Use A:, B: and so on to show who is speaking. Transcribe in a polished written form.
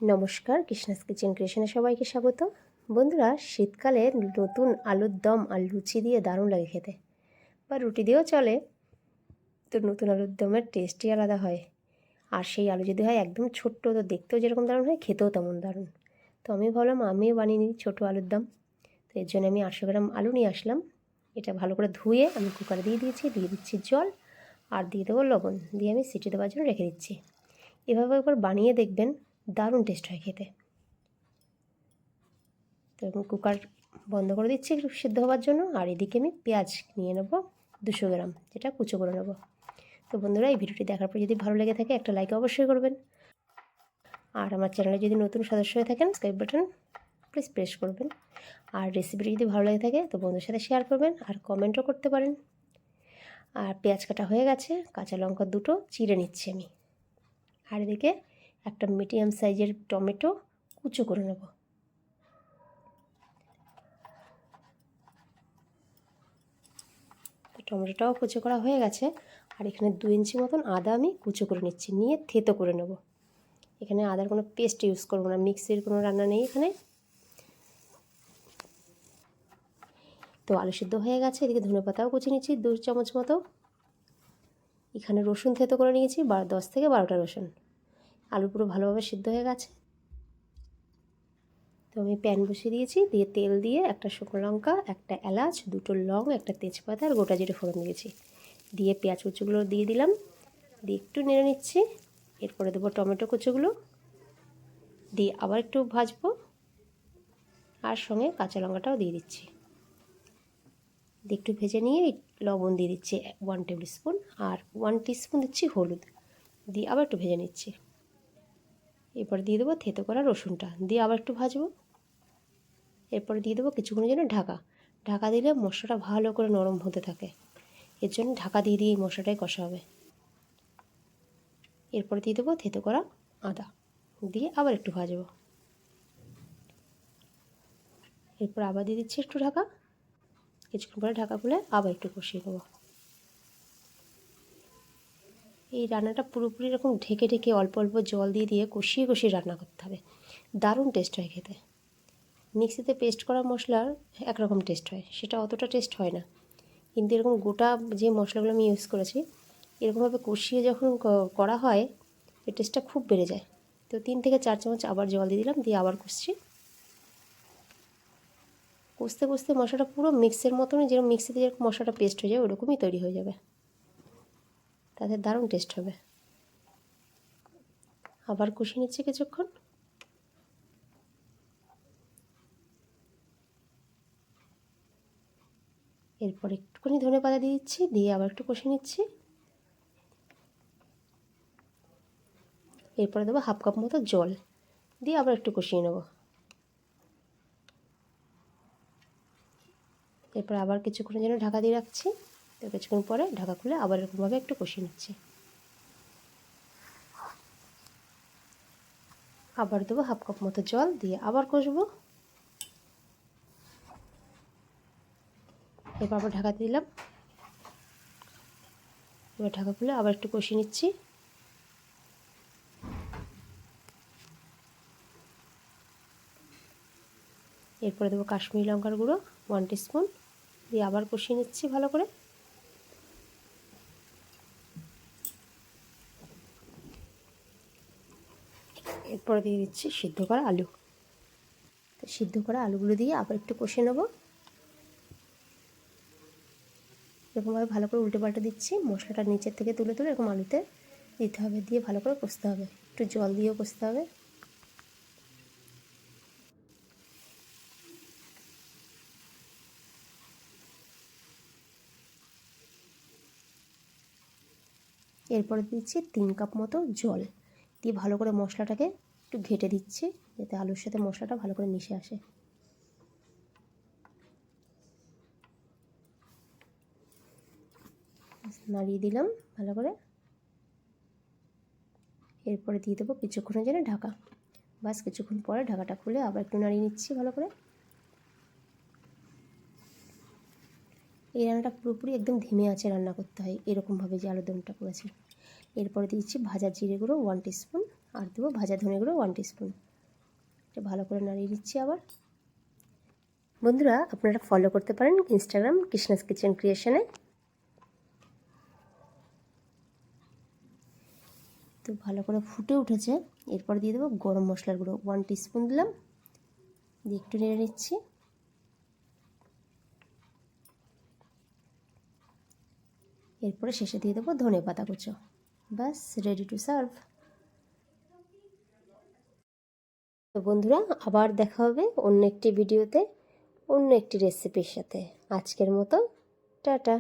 A: নমস্কার, কৃষ্ণাস কিচেন ক্রিয়েশনে সবাইকে স্বাগত। বন্ধুরা, শীতকালে নতুন আলুর দম আর লুচি দিয়ে দারুণ লাগে খেতে, বা রুটি দিয়েও চলে। তো নতুন আলুর দমের টেস্টই আলাদা হয়। আর সেই আলু যদি হয় একদম ছোট্ট, তো দেখতেও যেরকম দারুণ হয়, খেতেও তেমন দারুণ। তো আমি ভাবলাম আমিও বানিয়ে নিই ছোটো আলুর দম। তো এর জন্য আমি 800 গ্রাম আলু নিয়ে আসলাম। এটা ভালো করে ধুয়ে আমি কুকারে দিয়ে দিচ্ছি জল, আর দিয়ে দেবো লবণ, দিয়ে আমি সিটি দেওয়ার জন্য রেখে দিচ্ছি। এভাবে একবার বানিয়ে দেখবেন, দারুণ টেস্ট হয় খেতে। তো কুকার বন্ধ করে দিচ্ছি একটু সিদ্ধ হওয়ার জন্য। আর এদিকে আমি পেঁয়াজ নিয়ে নেব 200 গ্রাম, যেটা কুচো করে নেব। তো বন্ধুরা, এই ভিডিওটি দেখার পর যদি ভালো লেগে থাকে একটা লাইক অবশ্যই করবেন। আর আমার চ্যানেলে যদি নতুন সদস্য হয়ে থাকেন, সাবস্ক্রাইব বাটন প্লিজ প্রেস করবেন। আর রেসিপিটি যদি ভালো লেগে থাকে তো বন্ধুদের সাথে শেয়ার করবেন, আর কমেন্টও করতে পারেন। আর পেঁয়াজ কাটা হয়ে গেছে, কাঁচা লঙ্কা 2টো চিড়ে নিচ্ছি আমি। আর এদিকে একটা মিডিয়াম সাইজের টমেটো কুচো করে নেব। টমেটোটাও কুচো করা হয়ে গেছে। আর এখানে 2 ইঞ্চি মতন আদা আমি কুচো করে নিচ্ছি, নিয়ে থেতো করে নেব। এখানে আদার কোনো পেস্ট ইউজ করব না, মিক্সির কোনো রান্না নেই এখানে। তো আলু সিদ্ধ হয়ে গেছে। এদিকে ধনেপাতাও কুচি নিচ্ছি 2 চামচ মতো। এখানে রসুন থেতো করে নিয়েছি 10 থেকে 12টা রসুন। আলু পুরো ভালোভাবে সিদ্ধ হয়ে গেছে। তো আমি প্যান বসিয়ে দিয়েছি, দিয়ে তেল দিয়ে একটা শুকনো লঙ্কা, একটা এলাচ, 2টো লং, একটা তেজপাতা আর গোটা জিরে ফোড়ন দিয়েছি। দিয়ে পেঁয়াজ কুচিগুলো দিয়ে দিলাম, দিয়ে একটু নেড়ে নিচ্ছি। এরপরে দেবো টমেটো কুচিগুলো, দিয়ে আবার একটু ভাজবো। আর সঙ্গে কাঁচা লঙ্কাটাও দিয়ে দিচ্ছি, দিয়ে একটু ভেজে নিয়ে লবণ দিয়ে দিচ্ছি 1 টেবিল স্পুন, আর 1 টিস্পুন দিচ্ছি হলুদ, দিয়ে আবার একটু ভেজে নিচ্ছি। এরপর দিয়ে দেবো থেতো করা রসুনটা, দিয়ে আবার একটু ভাজবো। এরপরে দিয়ে দেবো কিছুক্ষণের জন্য ঢাকা। ঢাকা দিলে মশলাটা ভালো করে নরম হতে থাকে, এর জন্য ঢাকা দিয়ে এই মশলাটাই কষা হবে। এরপরে দিয়ে দেবো থেতো করা আদা, দিয়ে আবার একটু ভাজবো। এরপর আবার দিয়ে দিচ্ছি একটু ঢাকা। কিছুক্ষণ পরে ঢাকা খুলে আবার একটু কষিয়ে নেবো। এই রান্নাটা পুরোপুরি এরকম ঢেকে ঢেকে অল্প অল্প জল দিয়ে দিয়ে কষিয়ে কষিয়ে রান্না করতে হবে, দারুণ টেস্ট হয় খেতে। মিক্সিতে পেস্ট করা মশলার একরকম টেস্ট হয়, সেটা অতটা টেস্ট হয় না। কিন্তু এরকম গোটা যে মশলাগুলো আমি ইউজ করেছি, এরকমভাবে কষিয়ে যখন করা হয়, এর টেস্টটা খুব বেড়ে যায়। তো 3 থেকে 4 চামচ আবার জল দিয়ে দিলাম, দিয়ে আবার কষছি। কষতে কষতে মশলাটা পুরো মিক্সের মতনই, যেরকম মিক্সিতে যেরকম মশলাটা পেস্ট হয়ে যায় ওরকমই তৈরি হয়ে যাবে, তাতে দারুণ টেস্ট হবে। আবার কষিয়ে নিচ্ছি কিছুক্ষণ। এরপর একটুখানি ধনেপাতা দিয়ে দিচ্ছি, দিয়ে আবার একটু কষিয়ে নিচ্ছি। এরপরে দেবো 1/2 কাপ মতো জল, দিয়ে আবার একটু কষিয়ে নেব। এরপর আবার কিছুক্ষণের জন্য ঢাকা দিয়ে রাখছি। তো কিছুক্ষণ পরে ঢাকা খুলে আবার এরকমভাবে একটু কষিয়ে নিচ্ছি। আবার দেবো 1/2 কাপ মতো জল, দিয়ে আবার কষবো। এরপর আবার ঢাকা দিলাম। এবার ঢাকা খুলে আবার একটু কষিয়ে নিচ্ছি। এরপরে দেবো কাশ্মীরি লঙ্কার গুঁড়ো 1 টিস্পুন, দিয়ে আবার কষিয়ে নিচ্ছি ভালো করে। এরপরে দিয়ে দিচ্ছি সিদ্ধ করা আলু। তো সিদ্ধ করা আলুগুলো দিয়ে আবার একটু কষে নেব। এরকমভাবে ভালো করে উল্টে পাল্টে দিচ্ছি। মশলাটা নিচের থেকে তুলে তুলে এরকম আলুতে দিতে হবে, দিয়ে ভালো করে কষতে হবে। একটু জল দিয়েও কষতে হবে। এরপরে দিচ্ছি 3 কাপ মতো জল, দিয়ে ভালো করে মশলাটাকে একটু ঘেটে দিচ্ছি, যাতে আলুর সাথে মশলাটা ভালো করে মিশে আসে। নাড়িয়ে দিলাম ভালো করে। এরপরে দিয়ে দেবো কিছুক্ষণের জন্য ঢাকা। বাস কিছুক্ষণ পরে ঢাকাটা খুলে আবার একটু নাড়িয়ে নিচ্ছি ভালো করে। এই রান্নাটা পুরোপুরি একদম ধিমে আঁচে রান্না করতে হয়, এরকমভাবে যে আলুর দমটা করেছি। এরপরে দিচ্ছি ভাজা জিরে গুঁড়ো 1 টিস্পুন, আর দেবো ভাজা ধনে গুঁড়ো 1 টিস্পুন। এটা ভালো করে নাড়িয়ে দিচ্ছি আবার। বন্ধুরা আপনারা ফলো করতে পারেন ইনস্টাগ্রাম কৃষ্ণাস কিচেন ক্রিয়েশনে। তো ভালো করে ফুটে উঠেছে। এরপর দিয়ে দেবো গরম মশলার গুঁড়ো 1 টিস্পুন দিলাম, দিয়ে একটু নেড়ে নিচ্ছি। এরপরে শেষে দিয়ে দেবো ধনে পাতা কুচো। ব্যাস রেডি টু সার্ভ। তো বন্ধুরা আবার দেখা হবে অন্য একটি ভিডিওতে অন্য একটি রেসিপির সাথে। আজকের মতো টাটা।